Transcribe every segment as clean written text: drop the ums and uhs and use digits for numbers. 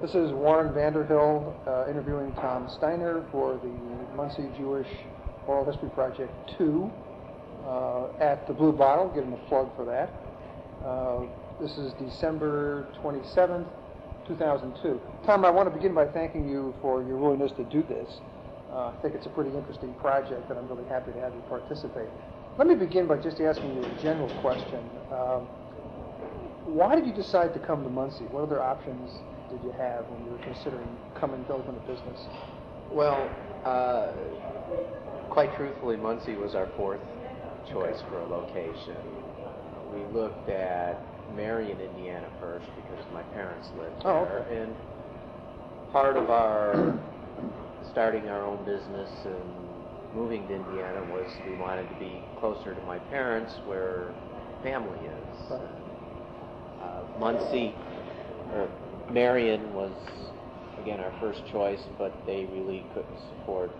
This is Warren Vanderhill interviewing Tom Steiner for the Muncie Jewish Oral History Project 2 at the Blue Bottle. Give him a plug for that. This is December 27th, 2002. Tom, I want to begin by thanking you for your willingness to do this. I think it's a pretty interesting project, and I'm really happy to have you participate. Let me begin by just asking you a general question. Why did you decide to come to Muncie? What other options did you have when you were considering coming to open a business? Well, quite truthfully, Muncie was our fourth choice for a location. We looked at Marion, Indiana first because my parents lived there. Okay. And part of our starting our own business and moving to Indiana was we wanted to be closer to my parents where family is. Right. Muncie, or Marion was, again, our first choice, but they really couldn't support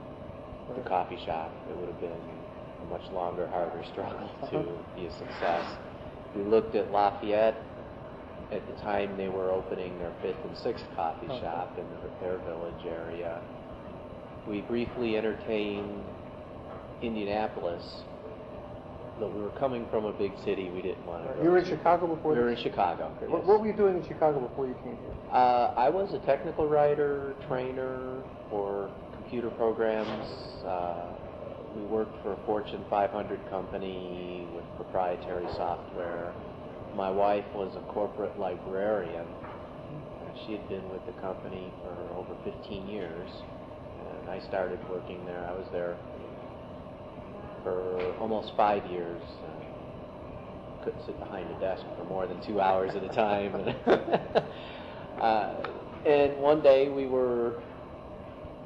the coffee shop. It would have been a much longer, harder struggle to be a success. We looked at Lafayette. At the time, they were opening their fifth and sixth coffee shop in their village area. We briefly entertained Indianapolis. Though we were coming from a big city, we didn't want to go. You were in Chicago before? We were in Chicago. Okay. Yes. What were you doing in Chicago before you came here? I was a technical writer, trainer for computer programs. We worked for a Fortune 500 company with proprietary software. My wife was a corporate librarian. She had been with the company for over 15 years. And I started working there. I was there for almost 5 years. Couldn't sit behind a desk for more than 2 hours at a time. And one day we were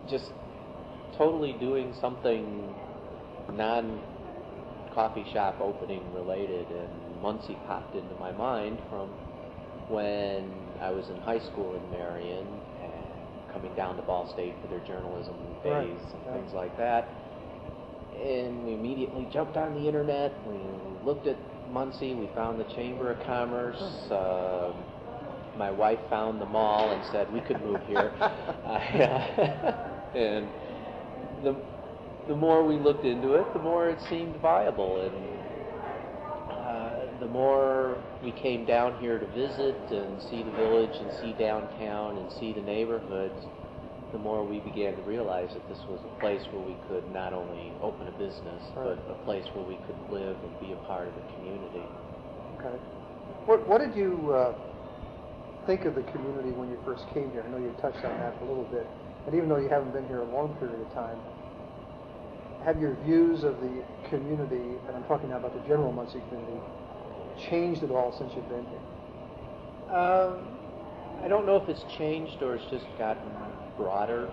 just totally doing something non-coffee shop opening related, and Muncie popped into my mind from when I was in high school in Marion and coming down to Ball State for their journalism days and things like that. And we immediately jumped on the internet. We looked at Muncie. We found the Chamber of Commerce. My wife found the mall and said we could move here. And the more we looked into it, the more it seemed viable. And the more we came down here to visit and see the village and see downtown and see the neighborhoods, the more we began to realize that this was a place where we could not only open a business, but a place where we could live and be a part of the community. Okay. What did you think of the community when you first came here? I know you touched on that a little bit. And even though you haven't been here a long period of time, have your views of the community, and I'm talking now about the general Muncie community, changed at all since you've been here? I don't know if it's changed or it's just gotten broader.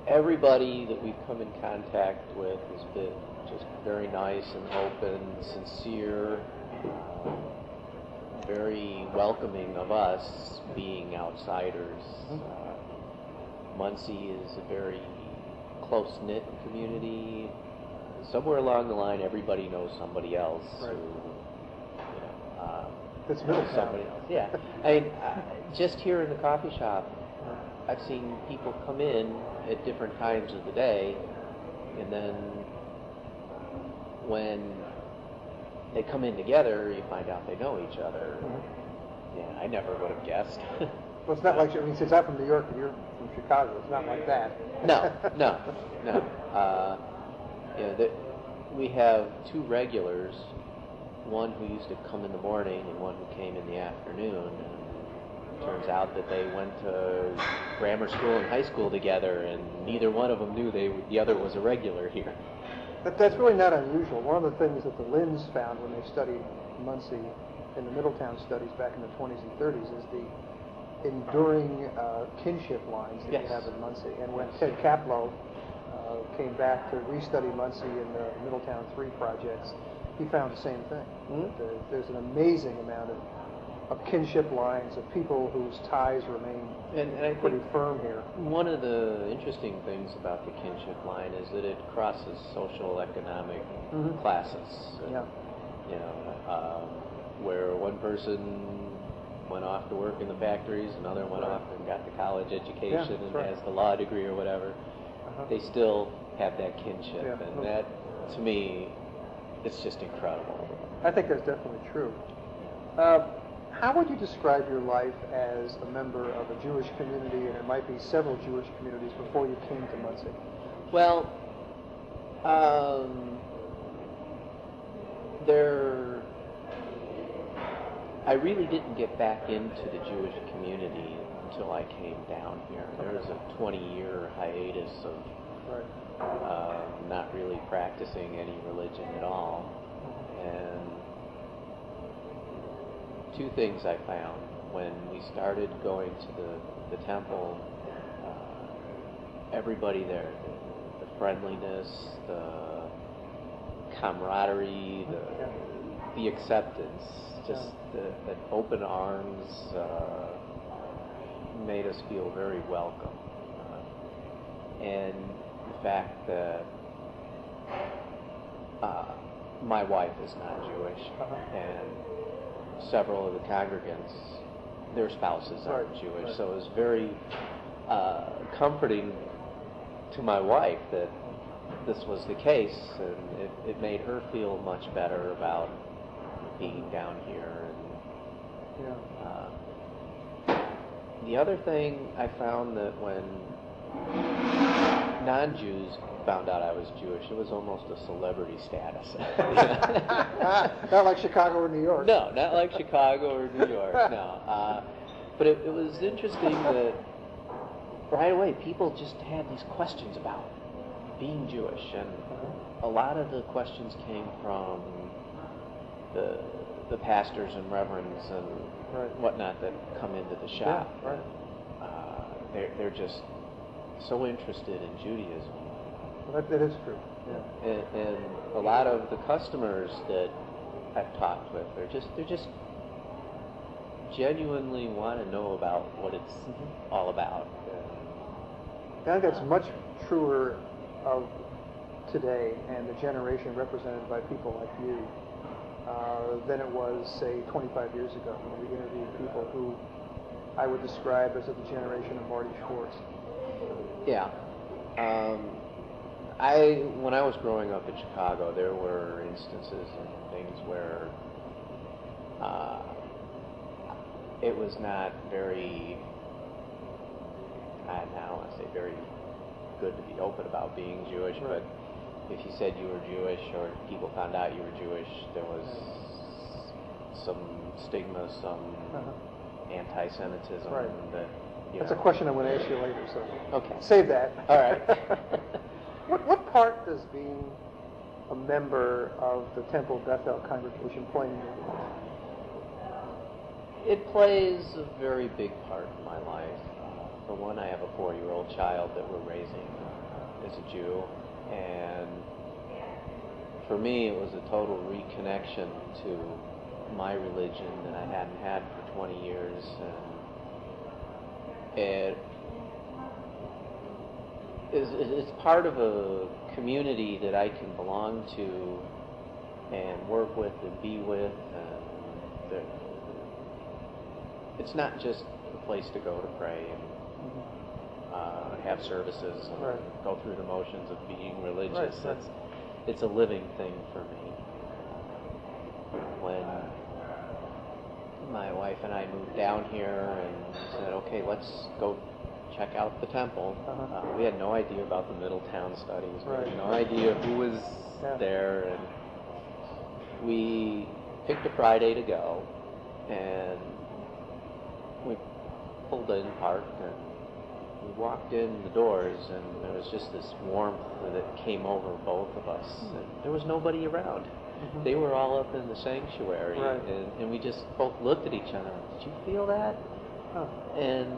Everybody that we've come in contact with has been just very nice and open, sincere, very welcoming of us being outsiders. Muncie is a very close-knit community. Somewhere along the line, everybody knows somebody else. Right. Who, It's Middletown. somebody else. Yeah. I mean, just here in the coffee shop, I've seen people come in at different times of the day, and then when they come in together, you find out they know each other. Yeah, I never would have guessed. Well, it's not like, I mean, since I'm from New York and you're from Chicago, it's not like that. No. We have two regulars, one who used to come in the morning and one who came in the afternoon. And it turns out that they went to grammar school and high school together, and neither one of them knew the other was a regular here. But that's really not unusual. One of the things that the Lynds found when they studied Muncie in the Middletown studies back in the 20s and 30s is the enduring kinship lines that you have in Muncie. And when Ted Kaplow came back to restudy Muncie in the Middletown 3 projects, he found the same thing. There's an amazing amount of kinship lines, of people whose ties remain pretty firm here. One of the interesting things about the kinship line is that it crosses social economic classes. Yeah. You know, where one person went off to work in the factories, another went off and got the college education and right. has the law degree or whatever. They still have that kinship, and that, to me, it's just incredible. I think that's definitely true. How would you describe your life as a member of a Jewish community, and it might be several Jewish communities, before you came to Muncie? Well, I really didn't get back into the Jewish community until I came down here. There was a 20-year hiatus of not really practicing any religion at all. And two things I found. When we started going to the temple, everybody there, the friendliness, the camaraderie, the acceptance, just the open arms made us feel very welcome. And the fact that my wife is not Jewish, and several of the congregants, their spouses aren't Jewish, so it was very comforting to my wife that this was the case, and it made her feel much better about being down here. And, the other thing I found, that when non-Jews found out I was Jewish, it was almost a celebrity status. Not like Chicago or New York. No, not like Chicago or New York, no. But it was interesting that right away people just had these questions about being Jewish, and a lot of the questions came from the pastors and reverends and whatnot that come into the shop. They're just so interested in Judaism. Well, that is true. And a lot of the customers that I've talked with, they're just genuinely want to know about what it's all about. I think that's much truer of today and the generation represented by people like you than it was, say, 25 years ago, when we interviewed people who I would describe as of the generation of Marty Schwartz. Yeah. When I was growing up in Chicago, there were instances and things where it was not very, I don't want to say very good to be open about being Jewish, but if you said you were Jewish or people found out you were Jewish, there was some stigma, some anti-Semitism. That's a question I'm going to ask you later, so okay. Save that. All right. What part does being a member of the Temple Bethel congregation play in your life? It plays a very big part in my life. For one, I have a 4-year-old child that we're raising as a Jew, and for me it was a total reconnection to my religion that I hadn't had for 20 years, and it's part of a community that I can belong to and work with and be with, and it's not just a place to go to pray and have services and go through the motions of being religious. It's a living thing for me. When my wife and I moved down here and said, okay, let's go check out the temple, we had no idea about the Middletown studies. We had no idea who was there, and we picked a Friday to go, and we pulled in, parked, and we walked in the doors, and there was just this warmth that came over both of us. And there was nobody around. They were all up in the sanctuary, and we just both looked at each other. Did you feel that? And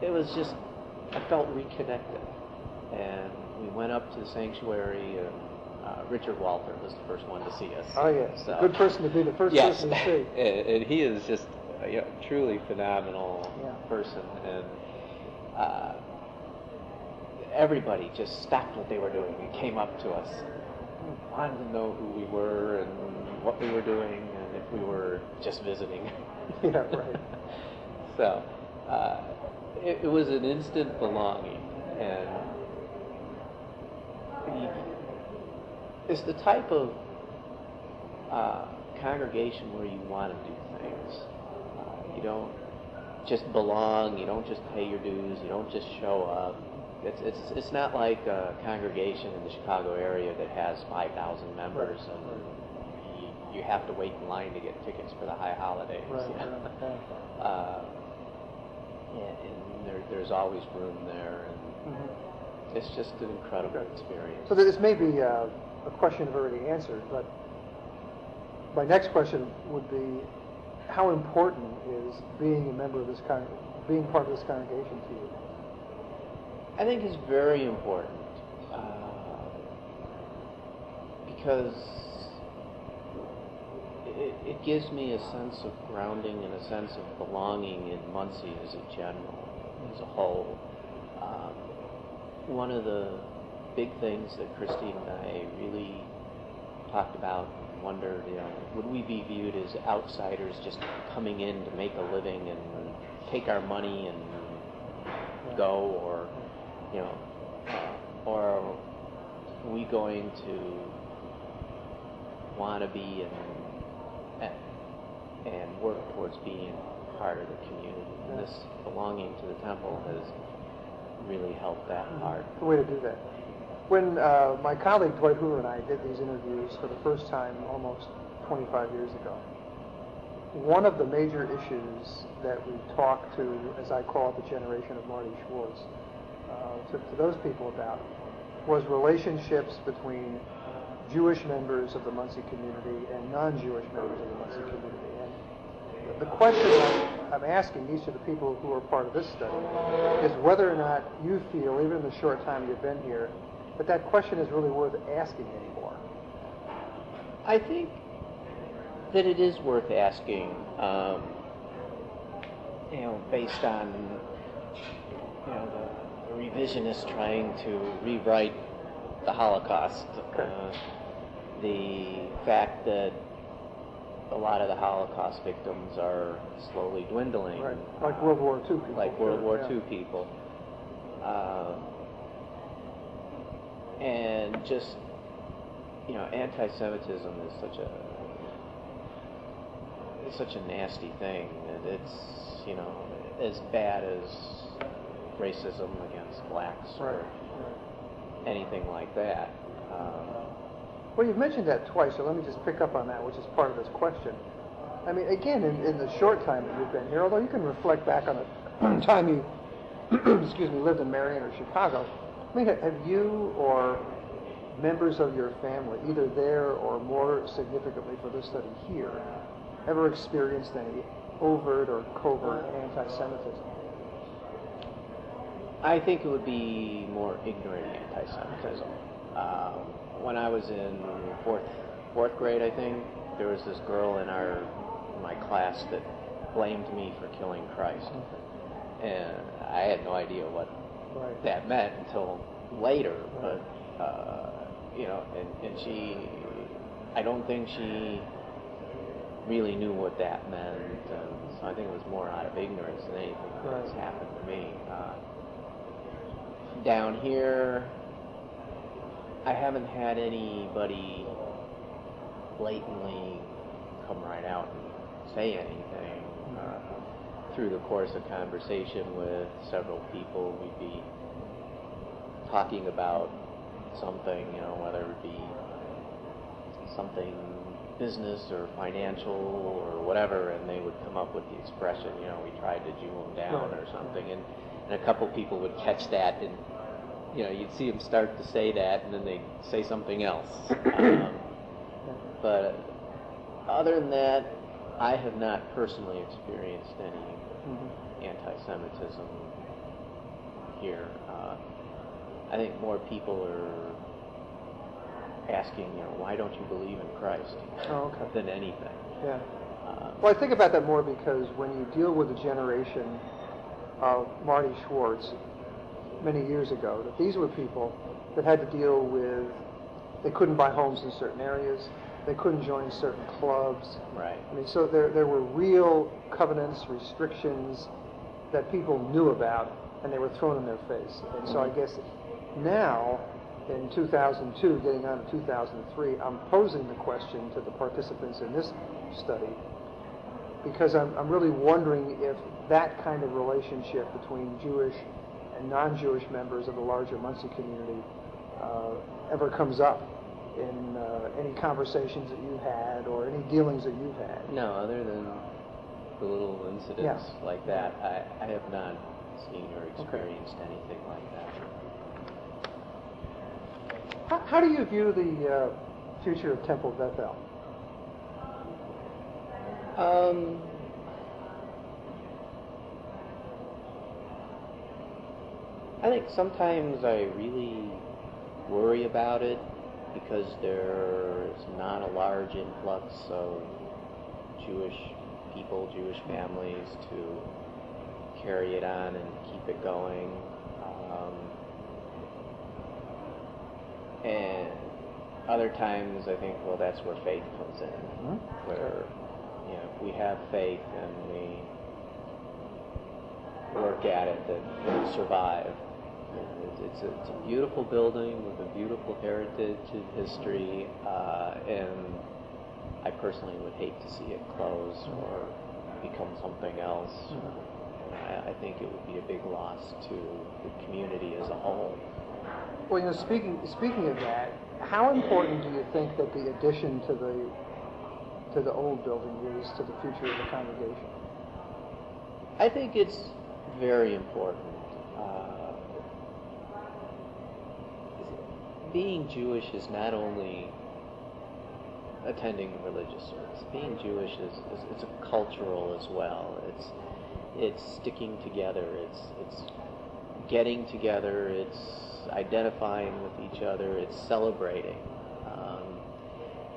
it was just, I felt reconnected. And we went up to the sanctuary, and Richard Walter was the first one to see us. Oh, yes. So, good person to be the first person to see. And he is just a truly phenomenal person. And everybody just stopped what they were doing and came up to us. Wanted to know who we were and what we were doing, and if we were just visiting. Yeah, right. So it was an instant belonging, and it's the type of congregation where you want to do things. You don't just belong. You don't just pay your dues. You don't just show up. It's not like a congregation in the Chicago area that has 5,000 members, Right. and you have to wait in line to get tickets for the high holidays. Right, right. And there's always room there, and it's just an incredible experience. So this may be a question I've already answered, but my next question would be, how important is being a member of this being part of this congregation to you? I think it's very important because it gives me a sense of grounding and a sense of belonging in Muncie as a whole. One of the big things that Christine and I really talked about and wondered, would we be viewed as outsiders just coming in to make a living and take our money and go, or are we going to want to be and work towards being part of the community? And this belonging to the temple has really helped that part. The way to do that. When my colleague Dwight Hoover and I did these interviews for the first time almost 25 years ago, one of the major issues that we talked to, as I call it, the generation of Marty Schwartz, to those people about, was relationships between Jewish members of the Muncie community and non-Jewish members of the Muncie community. And the question I'm asking each of the people who are part of this study is whether or not you feel, even in the short time you've been here, that question is really worth asking anymore. I think that it is worth asking, based on the revisionists trying to rewrite the Holocaust. The fact that a lot of the Holocaust victims are slowly dwindling. Right. Like World War II people. Like World War II people. And just, anti-Semitism is such a nasty thing, and it's, as bad as racism against blacks or anything like that. Well, you've mentioned that twice, so let me just pick up on that, which is part of this question. I mean, again, in the short time that you've been here, although you can reflect back on the time you, lived in Marion or Chicago, I mean, have you or members of your family, either there or more significantly for this study here, ever experienced any overt or covert anti-Semitism? I think it would be more ignorant anti-Semitism. When I was in fourth grade, I think, there was this girl in my class that blamed me for killing Christ. And I had no idea what that meant until later. But, and she, I don't think she really knew what that meant. So I think it was more out of ignorance than anything that's happened to me. Down here, I haven't had anybody blatantly come right out and say anything. Through the course of conversation with several people, we'd be talking about something, whether it be something business or financial or whatever, and they would come up with the expression, we tried to Jew them down or something, and a couple people would catch that, and you'd see them start to say that, and then they'd say something else. But other than that, I have not personally experienced any anti-Semitism here. I think more people are asking, why don't you believe in Christ than anything. Yeah. Well, I think about that more because when you deal with the generation of Marty Schwartz many years ago, that these were people that had to deal with, they couldn't buy homes in certain areas, They couldn't join certain clubs. Right. I mean, so there were real covenants, restrictions that people knew about, and they were thrown in their face. And so I guess now, in 2002, getting on to 2003, I'm posing the question to the participants in this study, because I'm really wondering if that kind of relationship between Jewish and non-Jewish members of the larger Muncie community ever comes up in any conversations that you had or any dealings that you've had. No, other than the little incidents like that, I have not seen or experienced anything like that. How do you view the future of Temple Bethel? I think sometimes I really worry about it because there's not a large influx of Jewish people, Jewish families to carry it on and keep it going. And other times I think, well, that's where faith comes in, where if we have faith and we work at it, that we'll survive. It's a beautiful building with a beautiful heritage and history, and I personally would hate to see it close or become something else. I think it would be a big loss to the community as a whole. Well, speaking of that, how important do you think that the addition to the old building is to the future of the congregation? I think it's very important. Being Jewish is not only attending religious service. Being Jewish is a cultural as well. It's sticking together. It's getting together. It's identifying with each other. It's celebrating.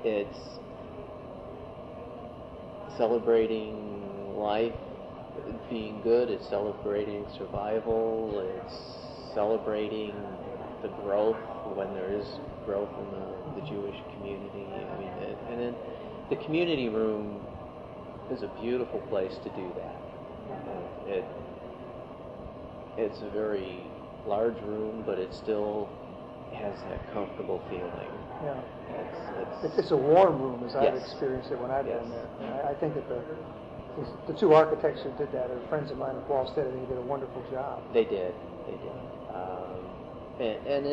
It's celebrating life being good. It's celebrating survival. It's celebrating the growth when there is growth in the Jewish community. I mean, and then the community room is a beautiful place to do that. It's a very large room, but it still has that comfortable feeling. Yeah. It's a warm room, as I've experienced it when I've been there. I think that the two architects who did that are friends of mine at Ball State. I think they did a wonderful job. They did. And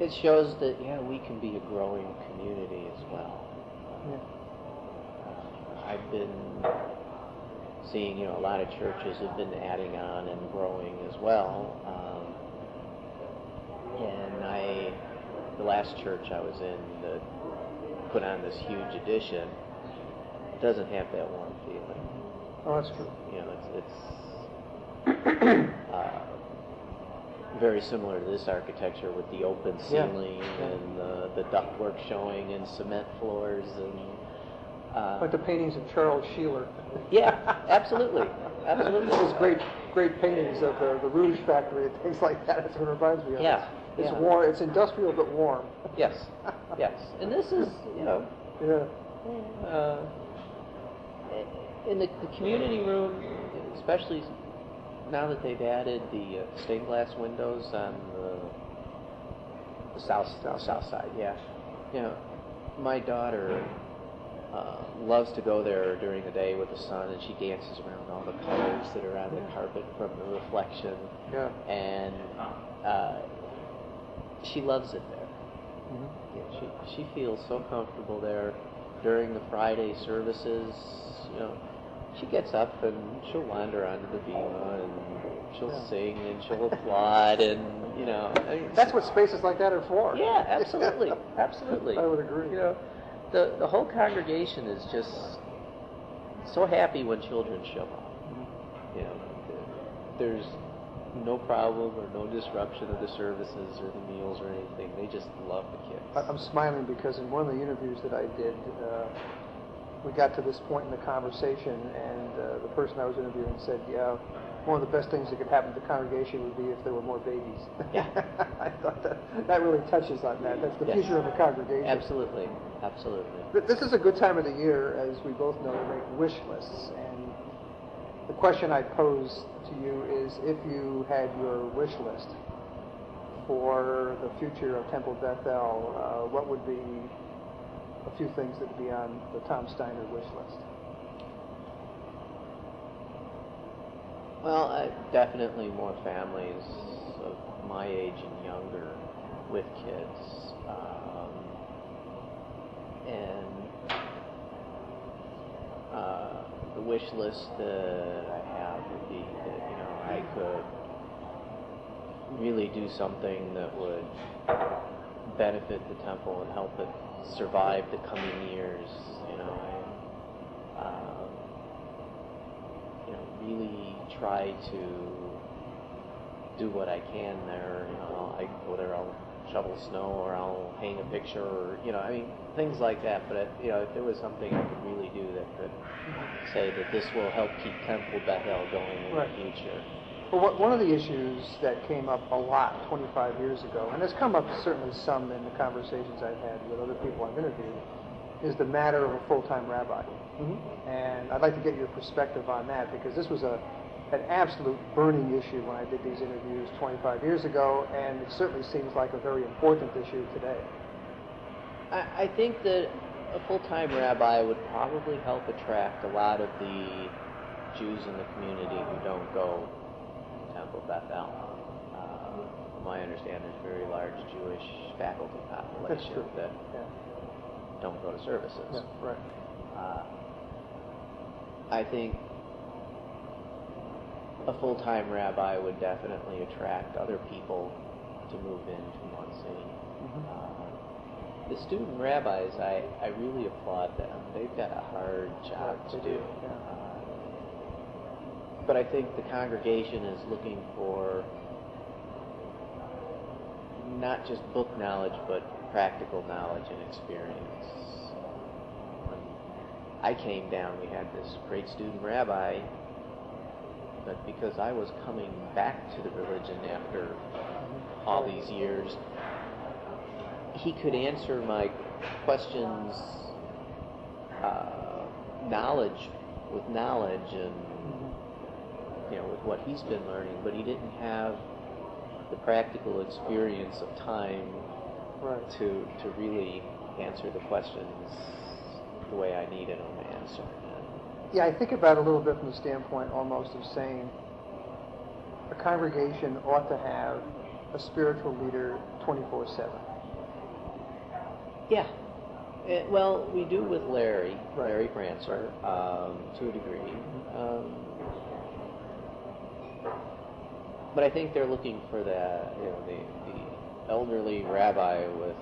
it shows that we can be a growing community as well. I've been seeing a lot of churches have been adding on and growing as well. And the last church I was in that put on this huge addition doesn't have that warm feeling. Oh, that's true. It's very similar to this architecture with the open ceiling and the ductwork showing and cement floors and like the paintings of Charles Sheeler. Yeah, absolutely. Those great paintings of the Rouge factory and things like that. That's what it reminds me of. Yeah. It's warm. It's industrial but warm. Yes. And this is, in the community room, especially now that they've added the stained glass windows on the south side. My daughter loves to go there during the day with the sun, and she dances around all the colors that are on the carpet from the reflection. Yeah. And she loves it there. She feels so comfortable there. During the Friday services, she gets up and she'll wander onto the bima and she'll sing and she'll applaud and that's what spaces like that are for. Yeah, absolutely. I would agree. The whole congregation is just so happy when children show up. There's no problem or no disruption of the services or the meals or anything. They just love the kids. I'm smiling because in one of the interviews that I did, we got to this point in the conversation, and the person I was interviewing said, one of the best things that could happen to the congregation would be if there were more babies. Yeah. I thought that really touches on that. That's the future of a congregation. Absolutely, absolutely. This is a good time of the year, as we both know, to make wish lists. And the question I'd pose to you is, if you had your wish list for the future of Temple Bethel, what would be a few things that would be on the Tom Steiner wish list? Well, definitely more families of my age and younger with kids. The wish list that I have would be that, I could really do something that would benefit the temple and help it survive the coming years. Really try to do what I can there. I go there, I'll shovel snow, or I'll hang a picture, or things like that. But if there was something I could really do that could say that this will help keep Temple Bethel going in the future. Well, one of the issues that came up a lot 25 years ago, and has come up certainly some in the conversations I've had with other people I've interviewed, is the matter of a full-time rabbi. Mm-hmm. And I'd like to get your perspective on that, because this was an absolute burning issue when I did these interviews 25 years ago, and it certainly seems like a very important issue today. I think that a full-time rabbi would probably help attract a lot of the Jews in the community who don't go to Temple Bethel. From my understanding, there's a very large Jewish faculty population that don't go to services. Yeah, right. I think a full-time rabbi would definitely attract other people to move into Muncie. Mm-hmm. The student rabbis, I really applaud them. They've got a hard job to do. Yeah. But I think the congregation is looking for not just book knowledge, but practical knowledge and experience. When I came down, we had this great student rabbi, but because I was coming back to the religion after all these years, he could answer my questions with knowledge and with what he's been learning, but he didn't have the practical experience of time to really answer the questions the way I needed them answered. Yeah, I think about it a little bit from the standpoint almost of saying a congregation ought to have a spiritual leader 24/7. Yeah. Well, we do with Larry Prancer, to a degree. But I think they're looking for that, the elderly rabbi with,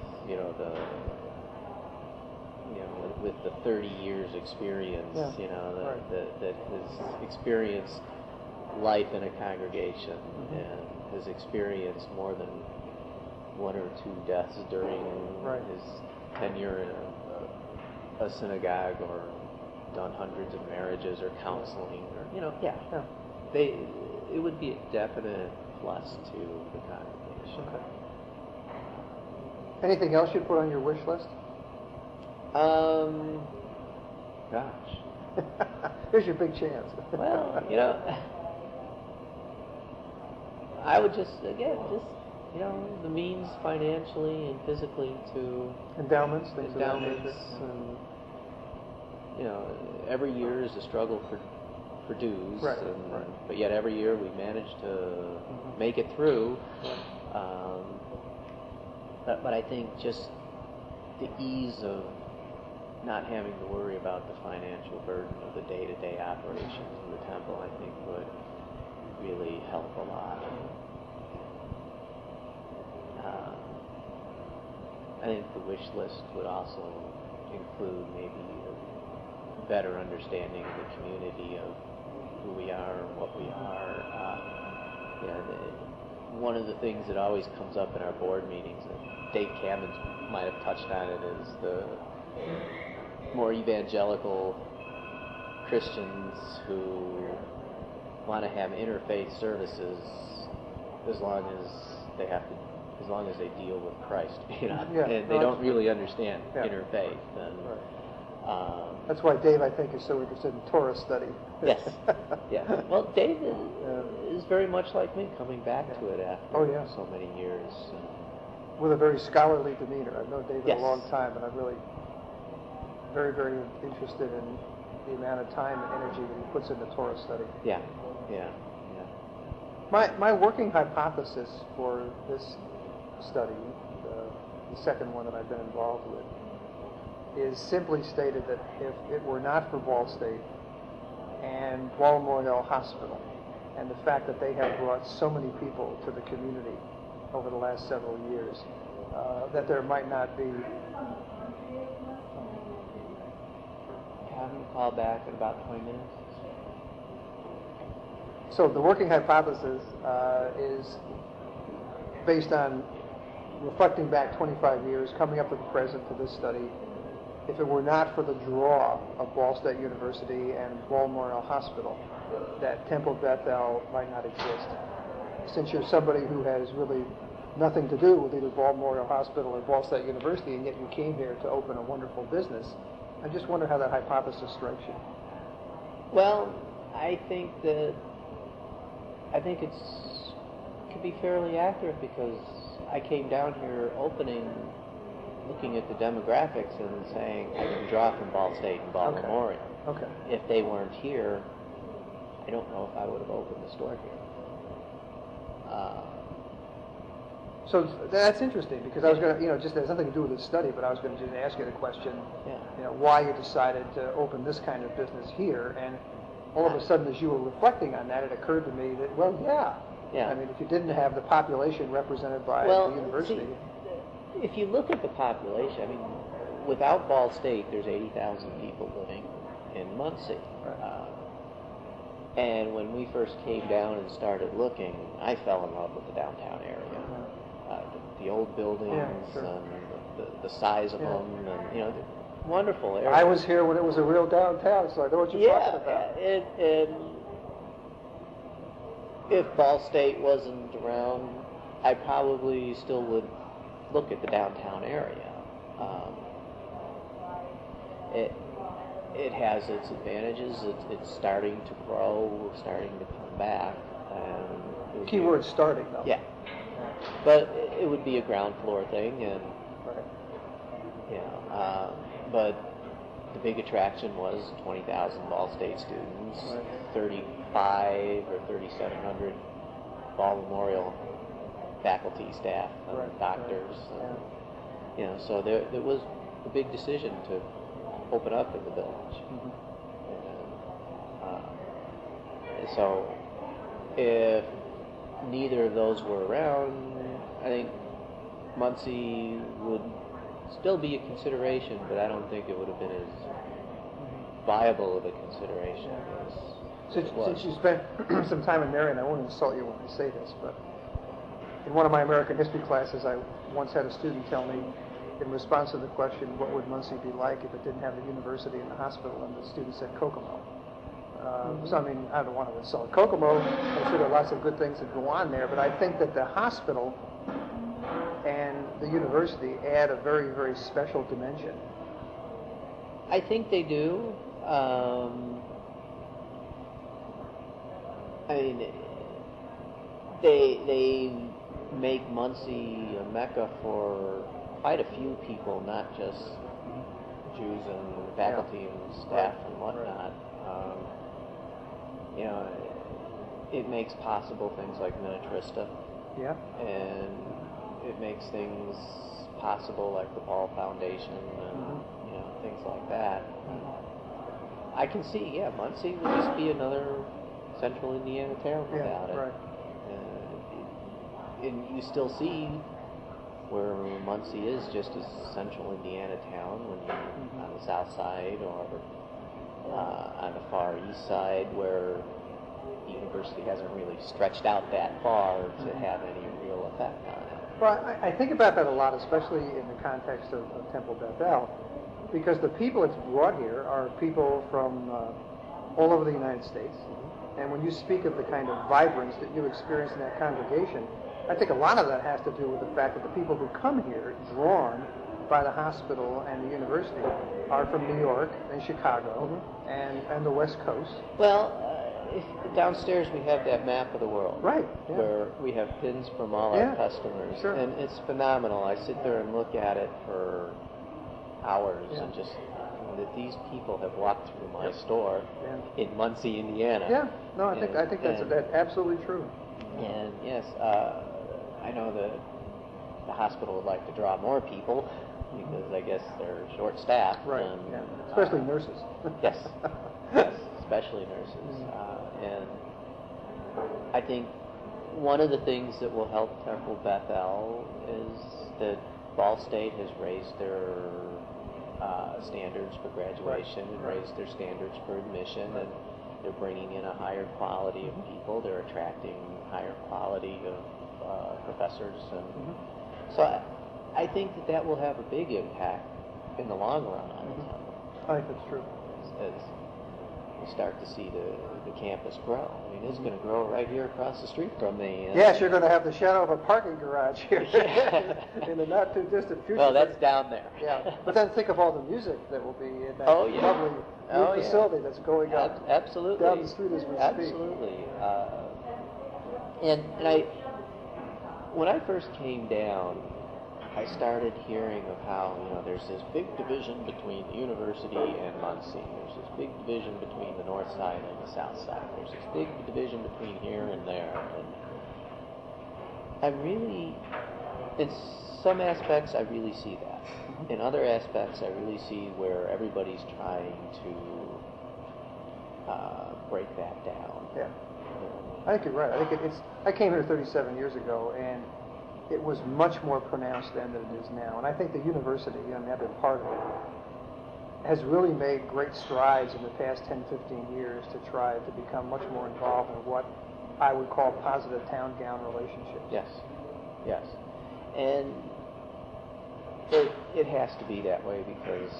with the 30 years experience, that has experienced life in a congregation and has experienced more than one or two deaths during his tenure in a synagogue, or done hundreds of marriages or counseling, or it would be a definite plus to the congregation. Okay. Anything else you'd put on your wish list? Gosh. Here's your big chance. Well, I would just the means financially and physically to endowments, things of that nature. And every year is a struggle for dues, but yet every year we manage to make it through. But I think just the ease of not having to worry about the financial burden of the day-to-day operations of the temple, I think would really help a lot. I think the wish list would also include maybe a better understanding of the community of who we are and what we are. One of the things that always comes up in our board meetings, and Dave Cammons might have touched on it, is the more evangelical Christians who want to have interfaith services as long as they deal with Christ, and they don't really understand interfaith. And, that's why Dave, I think, is so interested in Torah study. Yes. Well, Dave is very much like me, coming back to it after so many years. With a very scholarly demeanor. I've known Dave a long time, and I'm really very, very interested in the amount of time and energy that he puts into Torah study. Yeah. My working hypothesis for this study, the second one that I've been involved with, is simply stated that if it were not for Ball State and Ball Memorial Hospital and the fact that they have brought so many people to the community over the last several years, that there might not be... Have him call back in about 20 minutes. So the working hypothesis is based on reflecting back 25 years, coming up to the present to this study. If it were not for the draw of Ball State University and Ball Memorial Hospital, that Temple Bethel might not exist. Since you're somebody who has really nothing to do with either Ball Memorial Hospital or Ball State University, and yet you came here to open a wonderful business, I just wonder how that hypothesis strikes you. Well, I think it could be fairly accurate, because I came down here looking at the demographics and saying I can draw from Ball State and Ball Memorial. Okay. If they weren't here, I don't know if I would have opened the store here. So that's interesting, because I was going to, just has nothing to do with this study, but I was going to just ask you the question, why you decided to open this kind of business here, and all of a sudden, as you were reflecting on that, it occurred to me that, I mean, if you didn't have the population represented by the university... See, if you look at the population, I mean, without Ball State, there's 80,000 people living in Muncie. Right. And when we first came down and started looking, I fell in love with the downtown area. The old buildings and the size of them, and wonderful area. I was here when it was a real downtown, so I know what you're talking about. If Ball State wasn't around, I probably still would look at the downtown area. It has its advantages. It's starting to grow, starting to come back. Keyword starting, though. Yeah. But it would be a ground floor thing, and but the big attraction was 20,000 Ball State students, 35 or 3,700 Ball Memorial faculty, staff, doctors. So there was a big decision to open up in the village. And so if neither of those were around, I think Muncie would still be a consideration, but I don't think it would have been as viable of a consideration as Since you spent some time in Marion, I won't insult you when I say this, but in one of my American history classes, I once had a student tell me, in response to the question, what would Muncie be like if it didn't have the university and the hospital, and the student said Kokomo. So, I mean, I don't want to insult Kokomo. I'm sure there are lots of good things that go on there, but I think that the hospital and the university add a very, very special dimension. I think they do. I mean, they make Muncie a mecca for quite a few people, not just Jews and faculty and staff and whatnot. It makes possible things like Minnetrista. Yeah. And it makes things possible like the Paul Foundation and things like that. I can see, Muncie would just be another central Indiana town without it. Right. And you still see where Muncie is just a central Indiana town when you're on the south side or on the far east side, where the university hasn't really stretched out that far to have any real effect on it. Well, I think about that a lot, especially in the context of Temple Bethel, because the people it's brought here are people from all over the United States, And when you speak of the kind of vibrance that you experience in that congregation, I think a lot of that has to do with the fact that the people who come here, drawn by the hospital and the university, are from New York and Chicago and the West Coast. Well, downstairs we have that map of the world. Right. Yeah. Where we have pins from all our customers. Sure. And it's phenomenal. I sit there and look at it for hours and just that these people have walked through my store in Muncie, Indiana. Yeah. No, I think that's absolutely true. And yes, I know the hospital would like to draw more people because I guess they're short-staffed. Right. And, especially nurses. Yes. Yes, especially nurses. And I think one of the things that will help Temple Bethel is that Ball State has raised their standards for graduation and raised their standards for admission, and they're bringing in a higher quality of people. They're attracting higher quality of professors, and so I think that will have a big impact in the long run on the Temple. I think that's true. As we start to see the campus grow. I mean, it's going to grow right here across the street from me. Yes, you're going to have the shadow of a parking garage here in the not too distant future. Well, that's down there. Yeah, but then think of all the music that will be in that lovely new facility that's going up absolutely down the street as we speak. Absolutely. And when I first came down, I started hearing of how, there's this big division between the university and Muncie. There's this big division between the north side and the south side. There's this big division between here and there. And I really, in some aspects, I really see that. In other aspects, I really see where everybody's trying to break that down. Yeah. I think you're right. I came here 37 years ago, and it was much more pronounced then than it is now. And I think the university, I've been part of it, has really made great strides in the past 10, 15 years to try to become much more involved in what I would call positive town-gown relationships. Yes, yes. And it has to be that way because,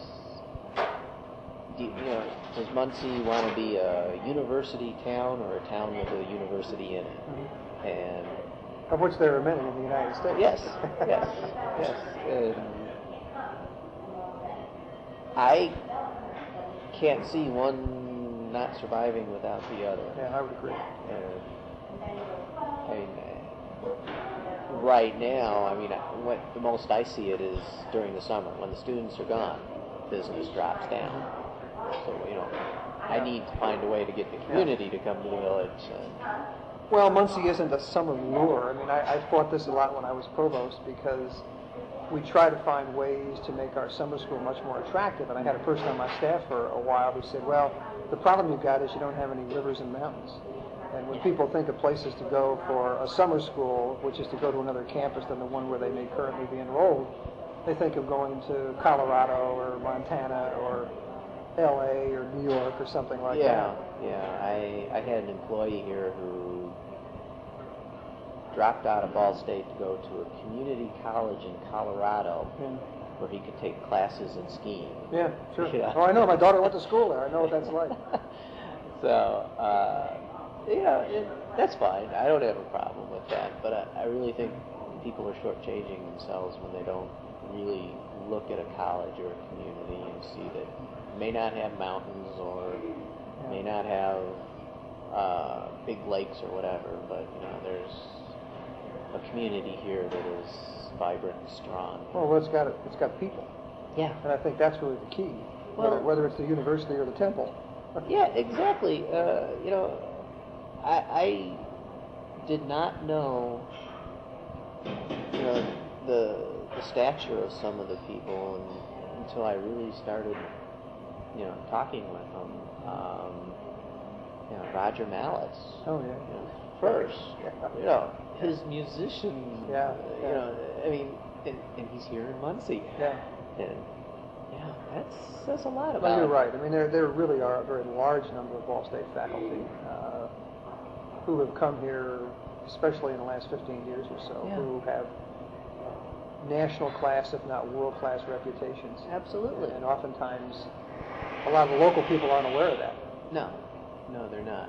does Muncie want to be a university town or a town with a university in it? And of which there are many in the United States. Yes, yes, yes. And I can't see one not surviving without the other. Yeah, I would agree. Right now, what the most I see it is during the summer when the students are gone, business drops down. So I need to find a way to get the community to come to the village. Well, Muncie isn't a summer lure. I fought this a lot when I was provost because we try to find ways to make our summer school much more attractive. And I had a person on my staff for a while who said, well, the problem you've got is you don't have any rivers and mountains. And when people think of places to go for a summer school, which is to go to another campus than the one where they may currently be enrolled, they think of going to Colorado or Montana or L.A. or New York or something like that. Yeah. I had an employee here who dropped out of Ball State to go to a community college in Colorado where he could take classes in skiing. Yeah, sure. Yeah. Oh, I know. My daughter went to school there. I know what that's like. So, that's fine. I don't have a problem with that. But I really think people are shortchanging themselves when they don't really look at a college or a community and see that it may not have mountains or may not have big lakes or whatever, but there's a community here that is vibrant and strong. Well, it's got people. Yeah. And I think that's really the key, whether it's the university or the temple. Yeah, exactly. I did not know, the stature of some of the people until I really started, talking with them. Roger Mallets. Oh yeah. First, his musician. Yeah. And he's here in Muncie. Yeah. And that says a lot about. Well, you're right. There really are a very large number of Ball State faculty who have come here, especially in the last 15 years or so, who have national class, if not world class reputations. Absolutely. And oftentimes, a lot of the local people aren't aware of that. No, they're not.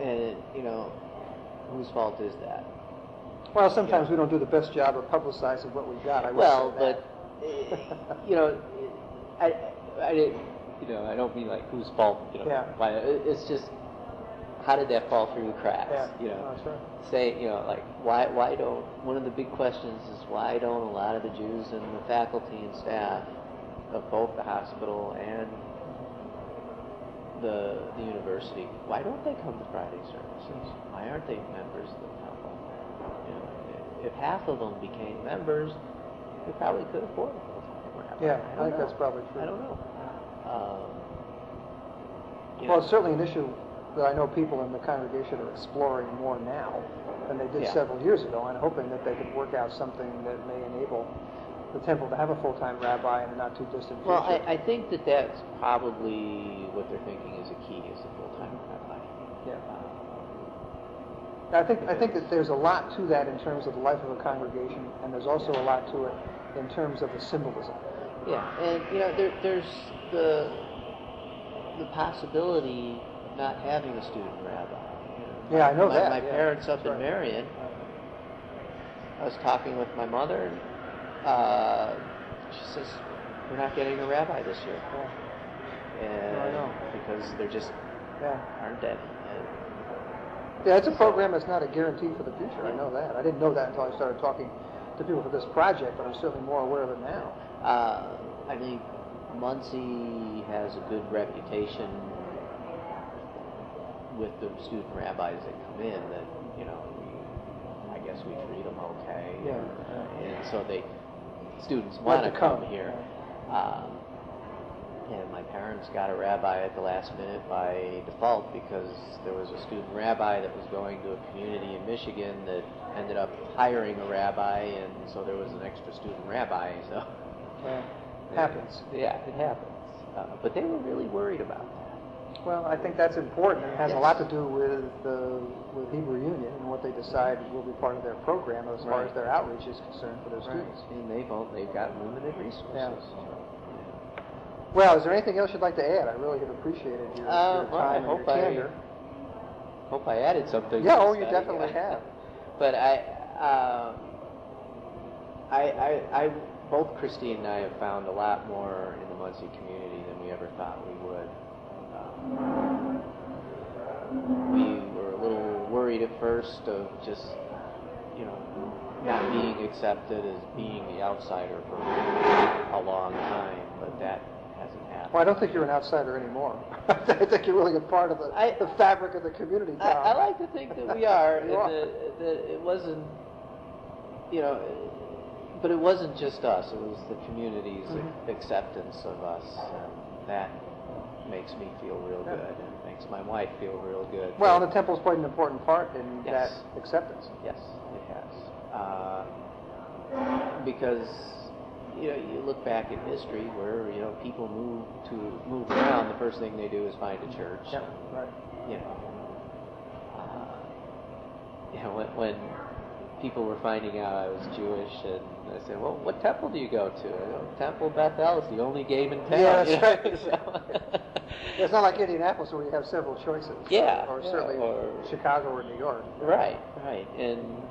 And, whose fault is that? Well, sometimes we don't do the best job of publicizing what we've got. I would Well, say that. I didn't, I don't mean like whose fault, Yeah. why, it's just, how did that fall through the cracks? Yeah. That's right. Say, like, why don't, one of the big questions is why don't a lot of the Jews and the faculty and staff of both the hospital and the university, why don't they come to Friday services? Why aren't they members of the temple? If half of them became members, we probably could afford a full-time rabbi. Yeah, I think that's probably true. I don't know. Well, it's certainly an issue that I know people in the congregation are exploring more now than they did several years ago, and hoping that they could work out something that may enable the temple to have a full-time rabbi in a not too distant future. Well, I think that's probably what they're thinking is a key, is a full-time rabbi. Yeah. I think that there's a lot to that in terms of the life of a congregation, and there's also a lot to it in terms of the symbolism. Yeah, and there's the possibility of not having a student rabbi. Yeah, I know that. My parents up in Marion, I was talking with my mother, and she says, we're not getting a rabbi this year. And I know. because there just aren't any. Yeah, it's a program that's not a guarantee for the future. I know that. I didn't know that until I started talking to people for this project, but I'm certainly more aware of it now. I think Muncie has a good reputation with the student rabbis that come in that, I guess we treat them okay. Yeah. And so students want to come here. And my parents got a rabbi at the last minute by default because there was a student rabbi that was going to a community in Michigan that ended up hiring a rabbi, and so there was an extra student rabbi. So happens. Yeah, it happens. But they were really worried about that. Well, I think that's important. It has a lot to do with Hebrew Union and what they decide will be part of their program as far as their outreach is concerned for their students. And they've got limited resources. Yeah. Well, is there anything else you'd like to add? I really have appreciated your time and your candor. Hope I added something. Yeah, you definitely have. But I both Christine and I have found a lot more in the Muncie community than we ever thought we would. We were a little worried at first of just, not being accepted as being the outsider for a long time, but that hasn't happened. Well, I don't think you're an outsider anymore. I think you're really a part of the fabric of the community, Tom. I like to think that we are. That it wasn't, but it wasn't just us. It was the community's acceptance of us. That makes me feel real good, and makes my wife feel real good. Well, the temple's played an important part in that acceptance. Yes, it has. Because you look back in history where people move around. The first thing they do is find a church. Yeah, right. When people were finding out I was Jewish, and I said, "Well, what temple do you go to?" I go, Temple Bethel is the only game in town. Yeah, that's right. It's not like Indianapolis where you have several choices. Yeah. Or certainly Chicago or New York. Right. And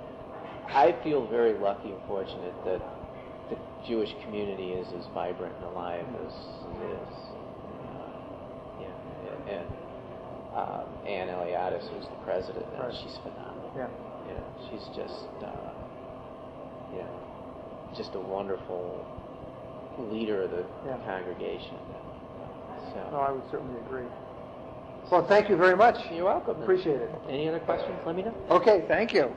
I feel very lucky and fortunate that the Jewish community is as vibrant and alive as it is. And Ann Eliadis, who's the president now, she's phenomenal. Yeah. She's just, just a wonderful leader of the congregation. So. No, I would certainly agree. Well, thank you very much. You're welcome. Appreciate it. Any other questions? Let me know. Okay, thank you.